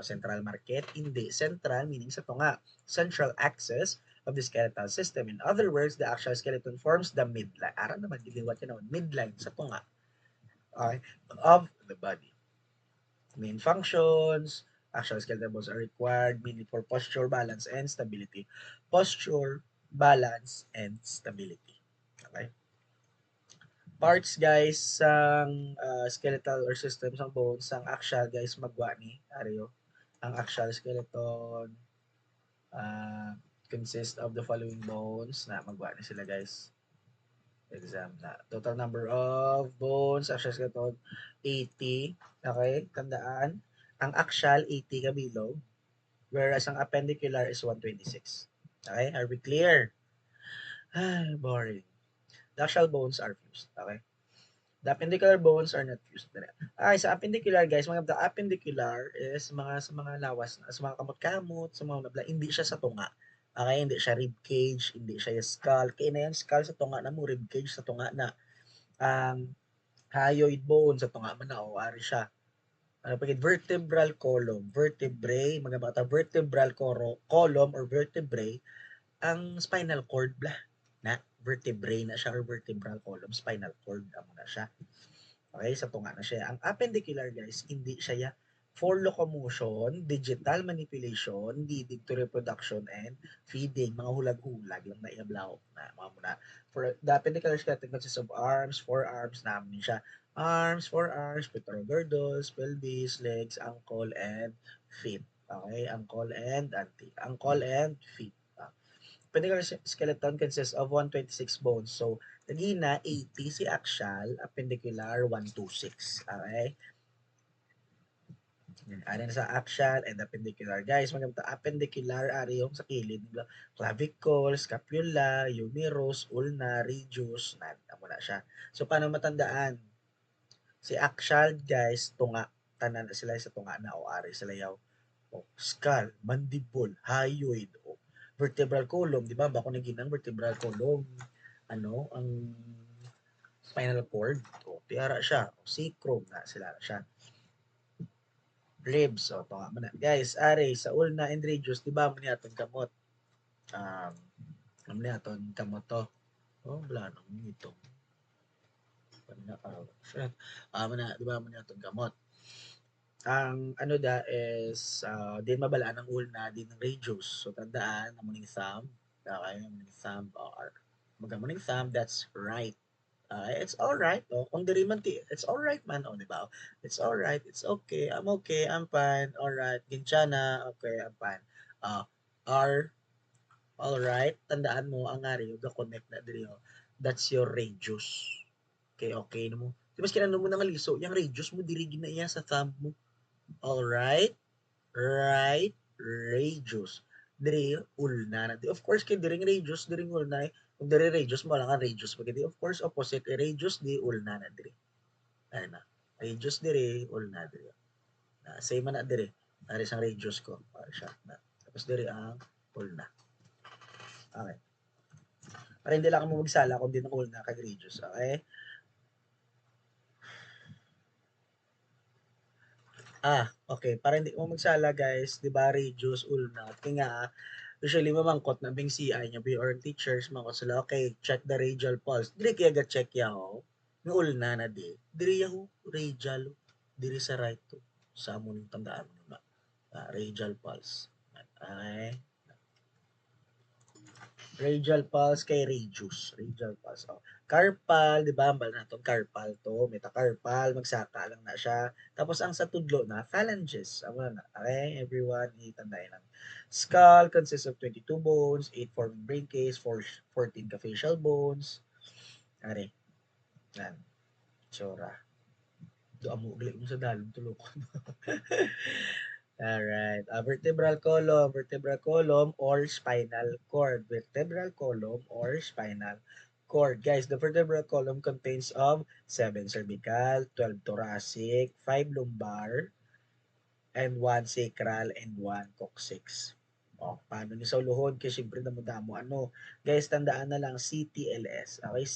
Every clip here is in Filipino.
central market? Hindi. Central meaning sa tunga. Central axis of the skeletal system. In other words, the axial skeleton forms the midline. Aral naman, giliwat yun naman. Midline sa tunga. Okay? Of the body. Main functions, axial skeletal bones are required mainly for posture, balance, and stability. Posture, balance, and stability. Okay? Parts guys sang skeletal or system sang bones sang axial guys magwa ni Ario. Ang axial skeleton consist of the following bones na magwa ni sila guys. Exam na. Total number of bones, axial skeleton, 80. Okay, tandaan. Ang axial, 80 kabilog. Whereas ang appendicular is 126. Okay, are we clear? Ay, boring. The axial bones are fused. Okay. The appendicular bones are not fused. Ay, sa appendicular guys, mga the appendicular is sa mga lawas, sa mga kamot-kamot, sa mga nabla, hindi siya sa tunga. Okay, hindi siya rib cage, hindi siya yung skull. Kaya na yan, skull sa tunga na mo, rib cage sa tunga na. Hyoid bone sa tunga man na, o ari siya. Vertebral column, vertebrae, mga bata, vertebral column or vertebrae, ang spinal cord bla na vertebrae na siya or vertebral column, spinal cord amo na siya. Okay, sa tunga na siya. Ang appendicular guys, hindi siya for locomotion, digital manipulation, leading to reproduction and feeding. Mga hulag-hulag lang na iablaw na mga muna. For the appendicular skeleton consists of arms, forearms, namin siya. Arms, forearms, pectoral girdles, pelvis, legs, ankle, and feet. Okay, ankle and feet. Appendicular skeleton consists of 126 bones. So, nagina 80 si axial, appendicular 126. Okay? Ano na sa axial and appendicular. Guys, maganda appendicular ari yung sa kilid. Clavicle, scapula, humerus, ulna, radius, amo na siya. So, paano matandaan? Si axial, guys, tunga. Tanan na sila sa tunga na o ari sila yaw. O, skull, mandible, hyoid, o vertebral column, di ba? Bako naging ang vertebral column, ang spinal cord, o tiara siya, o sacrum na sila siya. Ribs, o tunga mo na. Guys, ari, sa ulna and radius, di ba mo niya itong kamot? Mo niya itong kamot to. Oh, wala nang ito. Mo na, di ba mo niya itong kamot? Ang ano da is din mabalaan ng ulna din ng radius. So tandaan ang muning thumb, okay, ang muning thumb or magamuning thumb, that's right. It's all right. Oh, kung diri man it's all right man, oh, di ba? It's all right. It's okay. I'm okay. I'm fine. All right. Ginchana. Okay, I'm fine. R all right. Tandaan mo ang ari yung connect na diri, oh. That's your radius. Okay, okay na mo. Di ba kinano mo nang aliso, yung radius mo diri gina iya sa thumb mo. All right. Right, radius. Diri ulna na. Of course kay diring radius, diring ulna. Kung diri radius mo lang ang radius pag di of course opposite radius di ulna na diri. Ay na. Radius diri, ulna diri. Same man na diri. Ari sang radius ko. Siya na. Tapos diri ang ulna. Okay. Para hindi lang mo magsala kung di ng ulna kag radius. Okay? Okay. Para hindi mo magsala guys, di ba radius, ulna. Kaya nga, usually mamangkot na bing CI niya, or teachers, mangkot sila, okay, check the radial pulse. Dili kaya ga-check yaho. Ng ulna na di. Diri yaho, radial. Diri sa right to. Sa amon tandaan mo ba? Radial pulse. Okay. Radial pulse kay radius. Radial pulse. Oh. Carpal, di ba? Ambal na itong carpal to. Metacarpal, magsaka lang na siya. Tapos ang sa tudlo na, phalanges. Amo na. Okay, everyone, itanday lang. Skull consists of 22 bones, 8 forming brain case, 14 facial bones. Ari. Yan. Tsura. Do amo gali mo sa dalom tulok. Alright. Vertebral column or spinal cord. Vertebral column or spinal cord. Guys, the vertebral column contains of 7 cervical, 12 thoracic, 5 lumbar, and 1 sacral, and 1 coccyx. Paano ni sa luhod? Kasi siyempre damo-damo. Guys, tandaan na lang CTLS. Okay,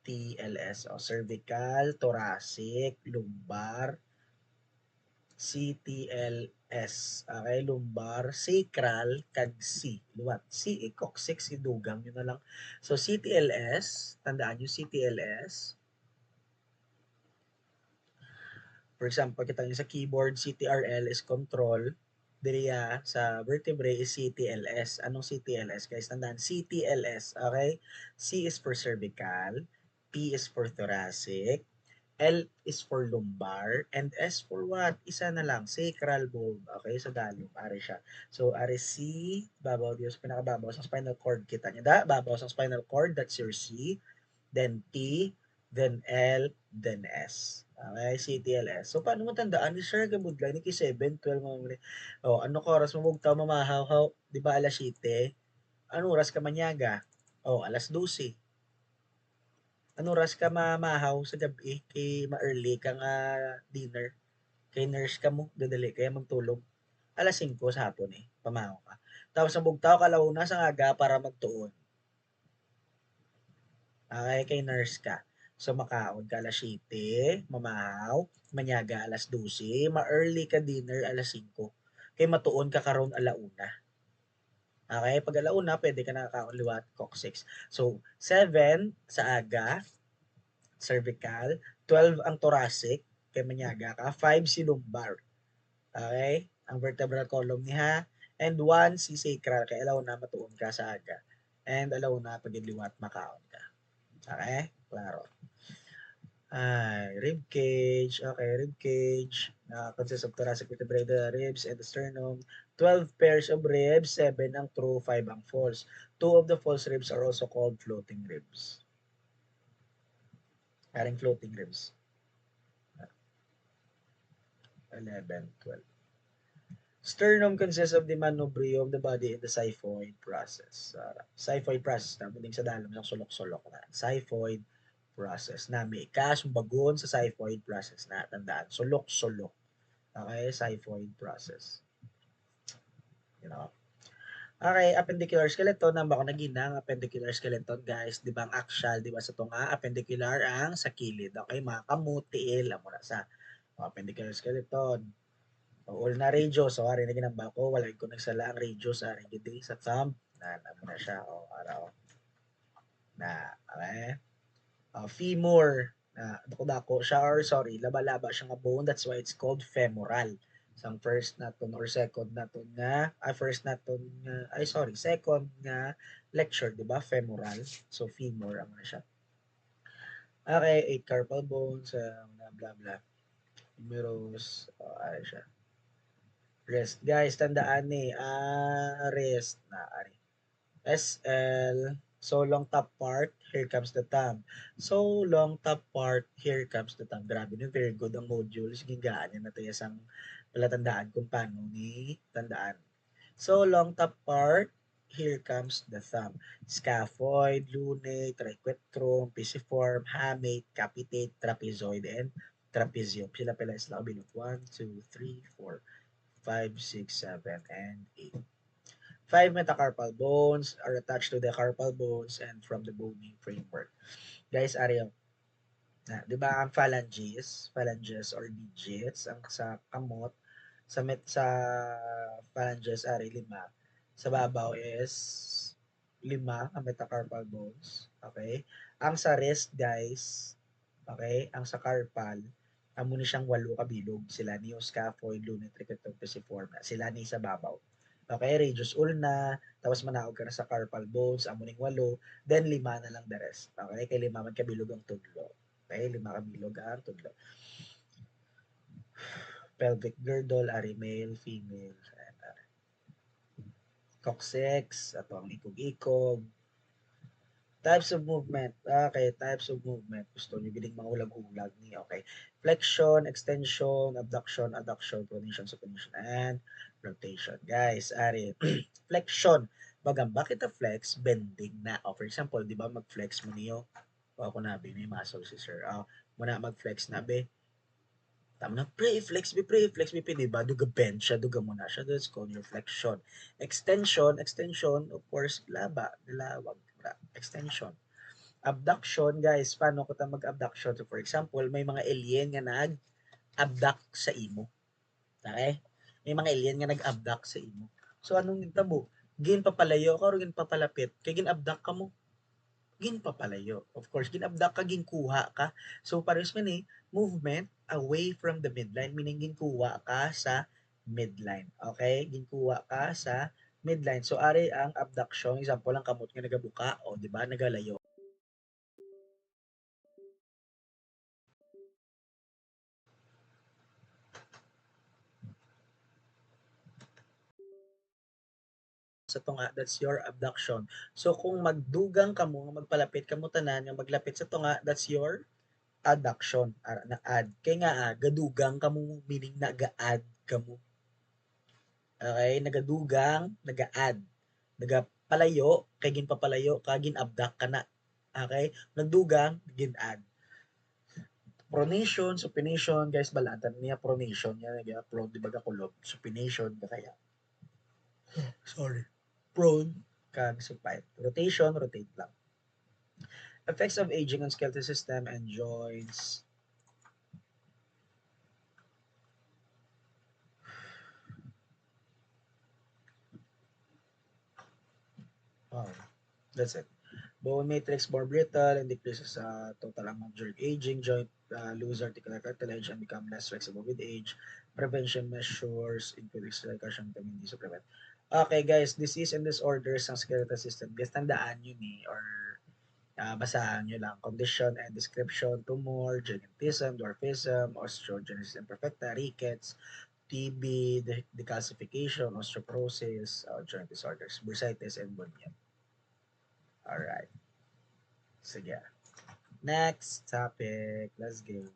CTLS. Cervical, thoracic, lumbar, CTLS. Okay, lumbar, sacral, kag C. Luwat. C, coccyx, idugang, yun na lang. So, CTLS, tandaan yung CTLS. For example, kita nyo sa keyboard, CTRL is control. Diriya sa vertebrae is CTLS. Anong CTLS? Guys, tandaan, CTLS. Okay? C is for cervical, T is for thoracic, L is for lumbar, and S for what? Isa na lang, sacral bulb. Okay, so dalo, ari siya. So, ari C, babaw Diyos, pinakababaw sa spinal cord kita niya. Da, babaw sa spinal cord, that's your C. Then T, then L, then S. Okay, CTLS. So, paano mo tandaan? Ni Sir, gabudlay, ni K7, 12 mo. Oh, ano ka oras mo mugtaw mamahaw-haw? Di ba alas 7? Ano oras ka manyaga? Oh, alas 12. Ano oras ka mamahaw sa gabi kay ma-early ka nga dinner? Kay nurse ka mo, dadali kaya magtulog. Alas 5 sa hapon eh, pamahaw ka. Tapos ang bugtaw ka launa sa aga para magtuon. Okay, kay nurse ka. So makaon ka alas 7, mamahaw, manyaga alas 12, ma-early ka dinner alas 5. Kay matuon ka karon alauna. Okay, pag alauna, pwede ka nakakaon liwat, coccyx. So, 7 sa aga, cervical, 12 ang thoracic, kay manyaga ka, 5 si lumbar. Okay? Ang vertebral column niya, and 1 si sacral, kay alaw na matuon ka sa aga. And alaw na pag liwat makaon ka. Okay? Klaro. Ay, rib cage. Okay, rib cage. Consists of thoracic vertebrae, the ribs, and the sternum. 12 pairs of ribs, 7 ang true, 5 ang false. 2 of the false ribs are also called floating ribs. Karing floating ribs. 11, 12. Sternum consists of the manubrium of the body in the xiphoid process. Xiphoid process na muling sa dalom ng sulok-sulok na. Xiphoid process na may bagon sa xiphoid process na tandaan. Sulok-sulok. Okay, xiphoid process. You know. Okay, appendicular skeleton ang bako naginang appendicular skeleton guys, di ba ang axial, di ba sa tunga, appendicular ang sa kilid. Okay, mga kamutiil, amo na sa appendicular skeleton. All na radio. So, ari na ginamba ko. Wala ko nagsala ang radio sa radio day sa thumb. Ano na siya. O, araw. Na, okay. Femur. Dako-dako siya or sorry, laba-laba siya nga bone. That's why it's called femoral. So, ang first naton or second naton nga, first naton nga, sorry, second nga lecture, di ba? Femoral. So, femur, ano na siya. Okay, 8 carpal bones, blah, blah. Humerus, ano siya. Rest. Guys, tandaan ni, rest na, ari. SL, so long top part, here comes the thumb. So long top part, here comes the thumb. Grabe no, very good ang module. Sige, gaan yan natin isang palatandaan kung paano ni tandaan. So long top part, here comes the thumb. Scaphoid, lunate, triquetrum, pisiform, hamate, capitate, trapezoid, and trapezium. Sila pala is nakabilog. 1, 2, 3, 4. 5, 6, 7, and 8. 5 metacarpal bones are attached to the carpal bones and from the bony framework. Guys, ariyo. Di ba ang phalanges or digits, ang sa kamot, sa phalanges ari 5. Sa babaw is 5 ang metacarpal bones. Okay? Ang sa wrist, guys, okay, ang sa carpal, amo ni siyang 8 kabilog. Sila ni scaphoid, lunate, triquetrum, pisiform. Sila ni sa babaw. Okay, radius ulna, tapos manaog ka na sa carpal bones, amo ning 8, then 5 na lang the rest. Okay, kay 5 man kabilog ang tudlo. Okay, 5 kabilog ang tudlo. Pelvic girdle, ari male, female, coccyx, ato ang ikog-ikog. Types of movement. Okay, types of movement. Gusto nyo gining mangulag-ulag ni. Okay. Flexion, extension, abduction, adduction, pronation, supination, and rotation. Guys, ari, flexion. Bagang, bakit flex? Bending na. For example, di ba mag-flex mo niyo? Ako na, may muscle si sir. Muna mag-flex na, be. Tama na, pre-flex, be, di ba? Duga bend siya, duga mo na siya. That's called your flexion. Extension, of course, laba, dalawag, extension. Abduction, guys, paano ko ta mag-abduction? So, for example, may mga alien nga nag-abduct sa imo. Okay? May mga alien nga nag-abduct sa imo. So anong nitabo? Gin papalayo ka or gin papalapit? Kay gin abduct ka mo, gin papalayo. Of course, gin abduct ka, gin kuha ka. So pares man eh, movement away from the midline, meaning gin kuha ka sa midline. Okay? Gin kuha ka sa midline. So ari ang abduction, example lang kamot nga nagabuka o di ba nagalayo. Sa tunga, that's your abduction. So kung magdugang ka mo, magpalapit ka mo tanan, nga maglapit sa tunga, that's your adduction. Na-add. Kaya nga, gadugang ka mo, meaning nag-add ka mo. Okay? Nagadugang, nag-add. Nagapalayo, kay ginpapalayo ka, gin-abduct ka na. Okay? Nagdugang, gin-add. Pronation, supination, guys, balatan niya pronation. Yan, nag-upload, di ba kakulog? Supination, kaya. Sorry. Prone, kag supine. Rotation, rotate lang. Effects of aging on skeletal system and joints. Wow, that's it. Bone matrix more brittle and decreases total amount during aging. Joint lose articular cartilage and become less flexible with age. Prevention measures include extra calcium, vitamin D supplement. Okay guys, disease and disorders ng skeletal system. Guys, tandaan nyo ni or basahan nyo lang. Condition and description, tumor, gigantism, dwarfism, osteogenesis imperfecta, rickets, TB, decalcification, osteoporosis, joint disorders, bursitis, and bunion. Alright. Sige. Next topic. Let's go.